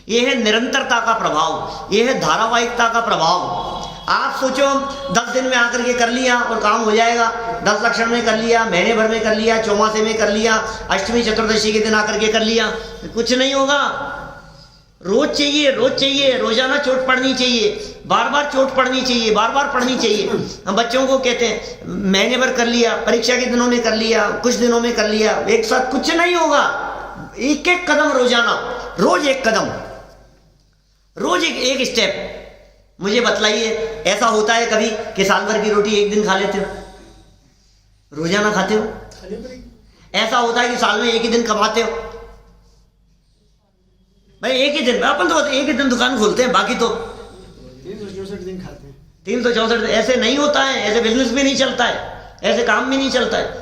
ये है निरंतरता का प्रभाव, ये है धारावाहिकता का प्रभाव। आप सोचो 10 दिन में आकर के कर लिया और काम हो जाएगा, 10 लक्षण में कर लिया, महीने भर में कर लिया, चौमासे में कर लिया, अष्टमी चतुर्दशी के दिन आकर के कर लिया, कुछ नहीं होगा। रोज चाहिए, रोजाना चोट पड़नी चाहिए, बार बार चोट पड़नी चाहिए, बार बार पढ़नी चाहिए। हम बच्चों को कहते हैं महीने भर कर लिया, परीक्षा के दिनों में कर लिया, कुछ दिनों में कर लिया, एक साथ कुछ नहीं होगा। एक कदम रोजाना, रोज एक कदम, रोज एक स्टेप। मुझे बतलाइए ऐसा होता है कभी कि साल भर की रोटी एक दिन खा लेते हो, रोजाना खाते हो? ऐसा होता है कि साल में एक ही दिन कमाते हो? भाई एक ही दिन, अपन तो एक ही दिन दुकान खोलते हैं, बाकी तो 364 दिन खाते हैं। 364 ऐसे नहीं होता है, ऐसे बिजनेस भी नहीं चलता है, ऐसे काम भी नहीं चलता है।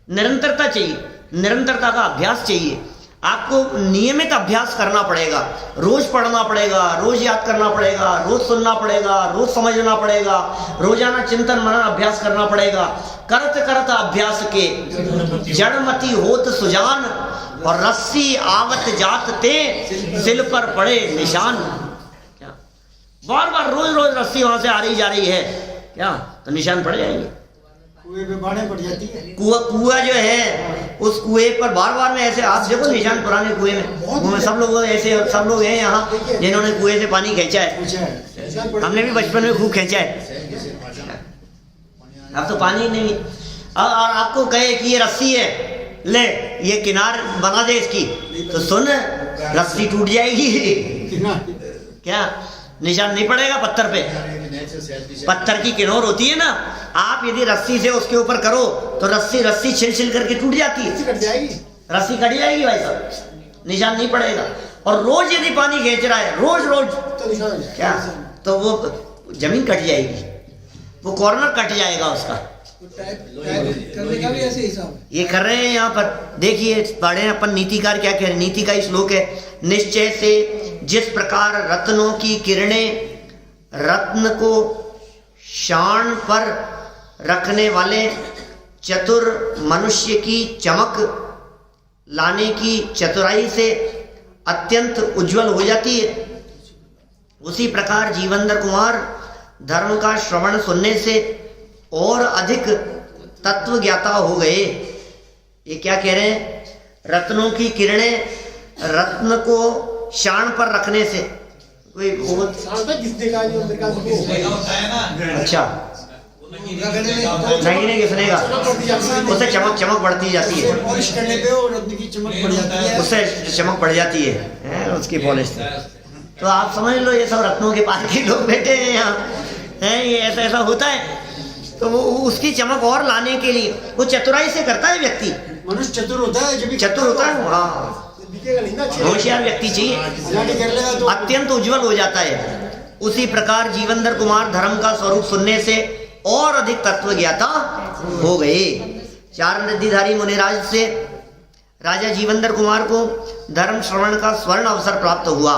निरंतरता चाहिए, निरंतरता का अभ्यास चाहिए। आपको नियमित अभ्यास करना पड़ेगा, रोज पढ़ना पड़ेगा, रोज याद करना पड़ेगा, रोज सुनना पड़ेगा, रोज समझना पड़ेगा, रोजाना चिंतन मनन अभ्यास करना पड़ेगा। करत करत अभ्यास के जड़मती होत सुजान, और रस्सी आवत जात ते सिल पर पड़े निशान। क्या बार बार रोज रोज रस्सी वहां से आ रही जा रही है क्या, तो निशान पड़ जाएंगे। कुएं पे बाढ़ें पड़ जाती है। कुआं जो है, उस कुएं पर बार बार में ऐसे आप देखो निशान पुराने कुएं में सब लोग ऐसे, सब लोग हैं यहाँ जिन्होंने कुएं से पानी खींचा है। हमने भी बचपन में खूब खींचा है। अब तो पानी ही नहीं। और आपको कहे कि ये रस्सी है, ले ये किनार बना दे इसकी, तो सुन रस्सी टूट जाएगी। क्या निशान नहीं पड़ेगा पत्थर पे? पत्थर की किनार होती है ना, आप यदि रस्सी से उसके ऊपर करो तो रस्सी रस्सी छिल छिल करके टूट जाती है, रस्सी कट जाएगी भाई साहब, निशान नहीं पड़ेगा। और रोज यदि पानी खींच रहा है रोज रोज क्या, तो वो जमीन कट जाएगी, वो कॉर्नर कट जाएगा उसका। करने का भी ऐसे हिसाब है। ये कर रहे हैं यहाँ पर, देखिए पढ़े अपन नीतिकार क्या कह रहे हैं। नीति का ही श्लोक है, निश्चय से जिस प्रकार रत्नों की किरणें रत्न को शान पर रखने वाले चतुर मनुष्य की चमक लाने की चतुराई से अत्यंत उज्जवल हो जाती है, उसी प्रकार जीवनधर कुमार धर्म का श्रवण सुनने से और अधिक तत्व ज्ञाता हो गए। ये क्या कह रहे हैं? रत्नों की किरणें रत्न को शान पर रखने से, कोई अच्छा नहीं घिसने का, उससे चमक बढ़ती जाती है, पॉलिश करने पे और रत्न की चमक बढ़ जाती है, उससे चमक बढ़ जाती है उसकी पॉलिश। तो आप समझ लो ये सब रत्नों के पास के लोग बैठे हैं यहाँ हैं, ये ऐसा ऐसा होता है। तो वो उसकी चमक और लाने के लिए वो चतुराई से करता है व्यक्ति। मनुष्य चतुर होता है, जब चतुर होता है, हाँ होशियार व्यक्ति चाहिए, अत्यंत उज्जवल हो जाता है। उसी प्रकार जीवनधर कुमार धर्म का स्वरूप सुनने से और अधिक तत्व ज्ञाता हो गए। चार रिद्धिधारी मुनिराज से राजा जीवनधर कुमार को धर्म श्रवण का स्वर्ण अवसर प्राप्त हुआ।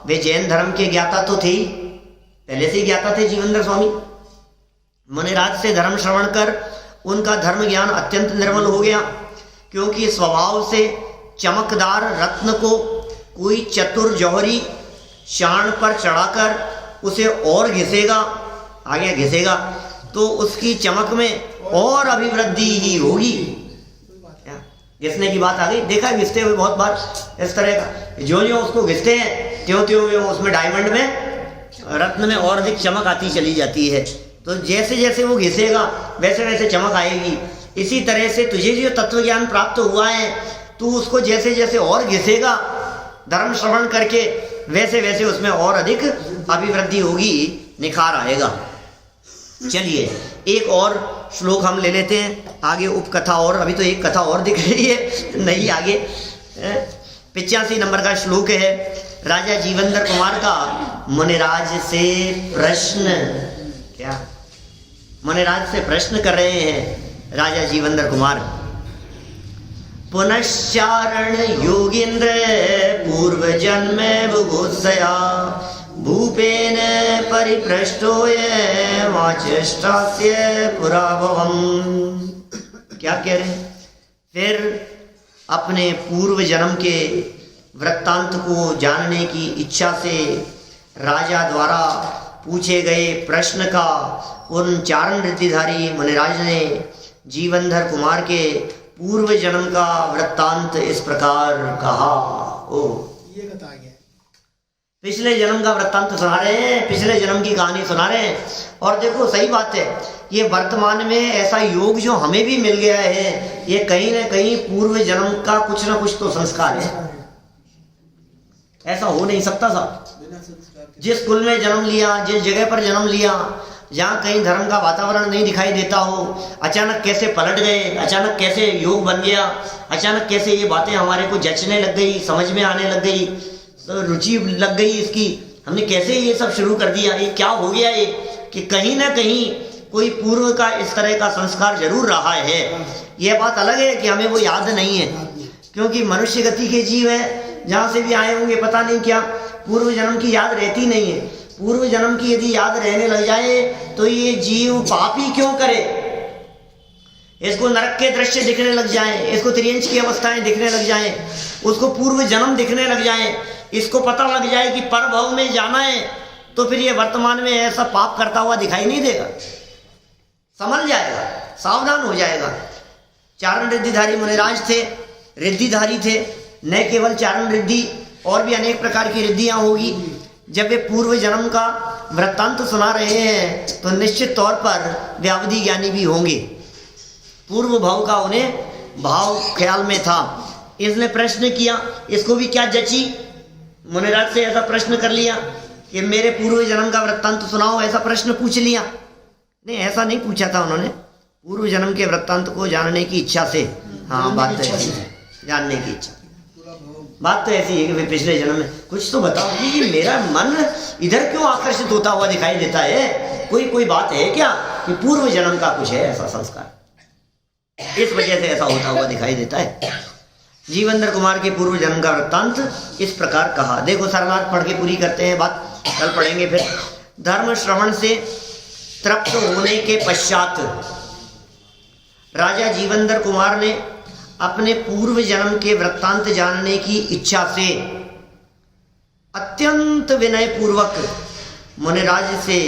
वे जैन धर्म के ज्ञाता तो थे, पहले से ही ज्ञाता थे जीवनधर स्वामी। मुनिराज से धर्म श्रवण कर उनका धर्म ज्ञान अत्यंत निर्मल हो गया, क्योंकि स्वभाव से चमकदार रत्न को कोई चतुर जौहरी शान पर चढ़ाकर उसे और घिसेगा, आगे घिसेगा तो उसकी चमक में और अभिवृद्धि ही होगी। घिसने की बात आ गई, देखा घिसते हुए बहुत बार इस तरह का, जो जो उसको घिसते हैं त्यों त्यों उसमें डायमंड में रत्न में और अधिक चमक आती चली जाती है। तो जैसे जैसे वो घिसेगा वैसे वैसे चमक आएगी। इसी तरह से तुझे जो तत्व ज्ञान प्राप्त हुआ है, तू उसको जैसे जैसे और घिसेगा धर्म श्रवण करके, वैसे वैसे उसमें और अधिक अभिवृद्धि होगी, निखार आएगा। चलिए एक और श्लोक हम ले लेते हैं, आगे उपकथा और, अभी तो एक कथा और दिख रही है नहीं, आगे 85 नंबर का श्लोक है। राजा जीवनधर कुमार का मुनिराज से प्रश्न, क्या मुनिराज से प्रश्न कर रहे हैं राजा जीवनधर कुमार। पुनश्चारण योगींद्र पूर्व जन्म बुभुत्सया भूपेन परिपृष्टो ये वाचष्टास्य पुराभवम्। क्या कह रहे हैं? फिर अपने पूर्व जन्म के वृत्तांत को जानने की इच्छा से राजा द्वारा पूछे गए प्रश्न का उन चारण रिद्धिधारी मुनिराज ने जीवनधर कुमार के पूर्व जन्म का वृत्तांत इस प्रकार कहा। ओ ये बता गया, पिछले जन्म का वृत्तांत सुना रहे हैं, पिछले जन्म की कहानी सुना रहे हैं। और देखो सही बात है, ये वर्तमान में ऐसा योग जो हमें भी मिल गया है, ये कहीं ना कहीं पूर्व जन्म का कुछ ना कुछ तो संस्कार है। ऐसा हो नहीं सकता साहब, जिस कुल में जन्म लिया, जिस जगह पर जन्म लिया, जहाँ कहीं धर्म का वातावरण नहीं दिखाई देता हो, अचानक कैसे पलट गए, अचानक कैसे योग बन गया, अचानक कैसे ये बातें हमारे को जचने लग गई, समझ में आने लग गई, रुचि लग गई इसकी, हमने कैसे ये सब शुरू कर दिया, ये क्या हो गया, ये कि कहीं ना कहीं कोई पूर्व का इस तरह का संस्कार जरूर रहा है। यह बात अलग है कि हमें वो याद नहीं है, क्योंकि मनुष्य गति के जीव है, जहाँ से भी आए होंगे पता नहीं क्या पूर्व जन्म की याद रहती नहीं है। पूर्व जन्म की यदि याद रहने लग जाए तो ये जीव पाप ही क्यों करे। इसको नरक के दृश्य दिखने लग जाएं, इसको त्रियंश की अवस्थाएं दिखने लग जाएं, उसको पूर्व जन्म दिखने लग जाएं, इसको पता लग जाए कि परभव में जाना है, तो फिर ये वर्तमान में ऐसा पाप करता हुआ दिखाई नहीं देगा, संभल जाएगा, सावधान हो जाएगा। चारण रिद्धिधारी मुनिराज थे, रिद्धिधारी थे, न केवल चारण रिद्धि और भी अनेक प्रकार की रिद्धियां होगी। जब वे पूर्व जन्म का वृत्तांत सुना रहे हैं तो निश्चित तौर पर व्यावधि ज्ञानी भी होंगे। पूर्व भाव का उन्हें भाव ख्याल में था। इसने प्रश्न किया, इसको भी क्या जची, मुनिराज से ऐसा प्रश्न कर लिया कि मेरे पूर्व जन्म का वृत्तांत सुनाओ, ऐसा प्रश्न पूछ लिया। नहीं, ऐसा नहीं पूछा था उन्होंने, पूर्व जन्म के वृत्तांत को जानने की इच्छा से। हाँ, बात तो ऐसी है, जानने की इच्छा, बात तो ऐसी है कि भाई पिछले जन्म में कुछ तो बताओ कि मेरा मन इधर क्यों आकर्षित होता हुआ दिखाई देता है, कोई बात है क्या कि पूर्व जन्म का कुछ है ऐसा संस्कार, इस वजह से ऐसा होता हुआ दिखाई देता है। जीवेंद्र कुमार के पूर्व जन्म का वृत्तांत इस प्रकार कहा। देखो सरलार्थ पढ़ के पूरी करते हैं बात, कल पढ़ेंगे फिर। धर्म श्रवण से तृप्त होने के पश्चात राजा जीवेंद्र कुमार ने अपने पूर्व जन्म के वृत्तांत जानने की इच्छा से अत्यंत विनय पूर्वक मुनिराज से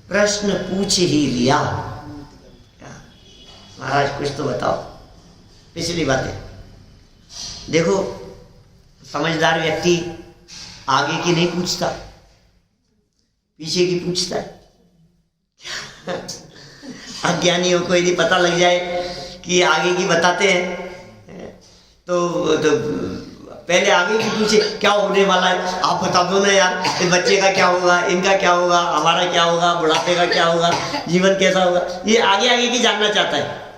प्रश्न पूछ ही लिया। महाराज कुछ तो बताओ, पिछली बातें देखो। समझदार व्यक्ति आगे की नहीं पूछता, पीछे की पूछता है। अज्ञानियों को यदि पता लग जाए कि आगे की बताते हैं तो पहले आगे की पूछे क्या होने वाला है, आप बता दो ना यार, इस बच्चे का क्या होगा, इनका क्या होगा, हमारा क्या होगा, बुढ़ापे का क्या होगा, जीवन कैसा होगा, ये आगे की जानना चाहता है।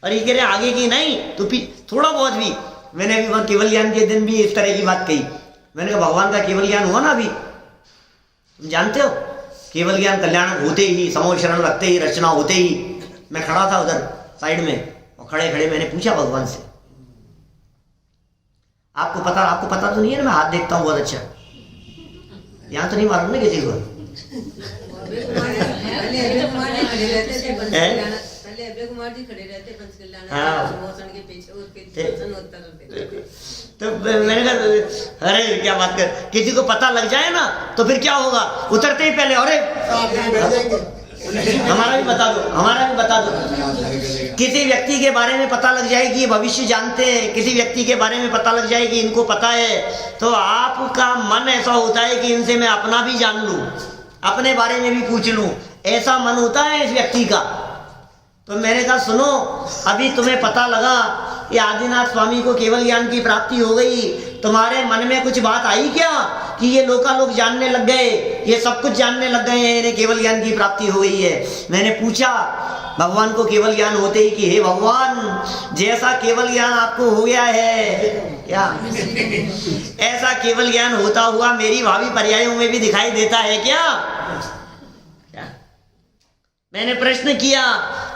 और ये कह रहे आगे की नहीं तो थोड़ा बहुत भी। मैंने अभी वहाँ केवल ज्ञान के दिन भी इस तरह की बात कही। मैंने कहा भगवान का केवल ज्ञान हुआ ना अभी, तुम जानते हो, केवल ज्ञान कल्याण होते ही, समूह शरण रखते ही, रचना होते ही मैं खड़ा था उधर साइड में, और खड़े खड़े मैंने पूछा भगवान से, आपको पता तो नहीं है ना, मैं हाथ देखता हूँ बहुत अच्छा, यहाँ तो नहीं मालूम ना किसी को। अभय कुमार जी खड़े रहते तो मैंने कहा अरे क्या बात कर, किसी को पता लग जाए ना तो फिर क्या होगा, उतरते ही पहले अरे हमारा भी बता दो। किसी व्यक्ति के बारे में पता लग जाए कि ये भविष्य जानते हैं, किसी व्यक्ति के बारे में पता लग जाए कि इनको पता है, तो आपका मन ऐसा होता है कि इनसे मैं अपना भी जान लूं, अपने बारे में भी पूछ लूं, ऐसा मन होता है इस व्यक्ति का। तो मैंने कहा सुनो, अभी तुम्हें पता लगा कि आदिनाथ स्वामी को केवल ज्ञान की प्राप्ति हो गई, तुम्हारे मन में कुछ बात आई क्या कि ये लोग जानने लग गए, ये सब कुछ जानने लग गए हैं, इन्हें केवल ज्ञान की प्राप्ति हो गई है। मैंने पूछा भगवान को केवल ज्ञान होते ही कि हे भगवान, जैसा केवल ज्ञान आपको हो गया है क्या, ऐसा केवल ज्ञान होता हुआ मेरी भावी पर्यायों में भी दिखाई देता है क्या? मैंने प्रश्न किया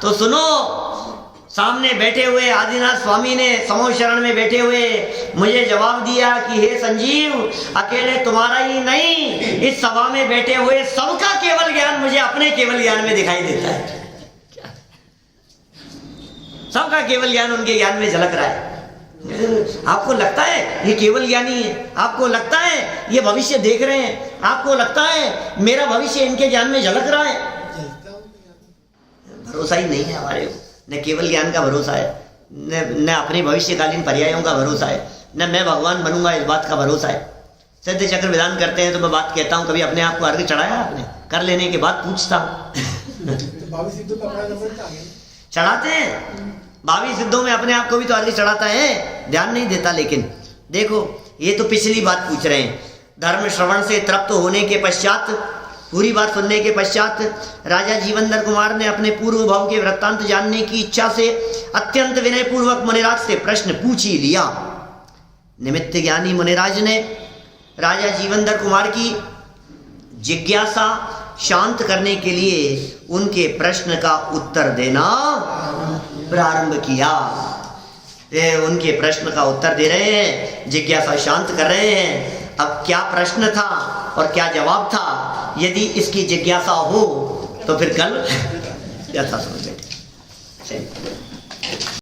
तो सुनो, सामने बैठे हुए आदिनाथ स्वामी ने समूह शरण में बैठे हुए मुझे जवाब दिया कि हे संजीव, अकेले तुम्हारा ही नहीं, इस सभा में बैठे हुए सबका केवल ज्ञान मुझे अपने केवल ज्ञान में दिखाई देता है। सबका केवल ज्ञान उनके ज्ञान में झलक रहा है। आपको लगता है ये केवल ज्ञानी है, आपको लगता है ये भविष्य देख रहे हैं, आपको लगता है मेरा भविष्य इनके ज्ञान में झलक रहा है। भरोसा ही नहीं है हमारे, न केवल ज्ञान का भरोसा है, न अपने भविष्यकालीन पर्यायों का भरोसा है, न मैं भगवान बनूंगा इस बात का भरोसा है। सिद्ध चक्र विधान करते हैं तो मैं बात कहता हूँ, कभी अपने आप को अर्घ चढ़ाया आपने? कर लेने के बाद पूछता हूँ चढ़ाते हैं, भावी सिद्धों में अपने आप को भी तो अर्घ चढ़ाता है, ध्यान नहीं देता। लेकिन देखो ये तो पिछली बात पूछ रहे हैं। धर्म श्रवण से तृप्त होने के पश्चात, पूरी बात सुनने के पश्चात राजा जीवेंद्र कुमार ने अपने पूर्व भाव के वृत्तांत जानने की इच्छा से अत्यंत विनय पूर्वक मुनिराज से प्रश्न पूछ ही लिया। निमित्त ज्ञानी मुनिराज ने राजा जीवेंद्र कुमार की जिज्ञासा शांत करने के लिए उनके प्रश्न का उत्तर देना प्रारंभ किया। ये उनके प्रश्न का उत्तर दे रहे हैं, जिज्ञासा शांत कर रहे हैं। अब क्या प्रश्न था और क्या जवाब था, यदि इसकी जिज्ञासा हो तो फिर कल यथा समझ बैठे।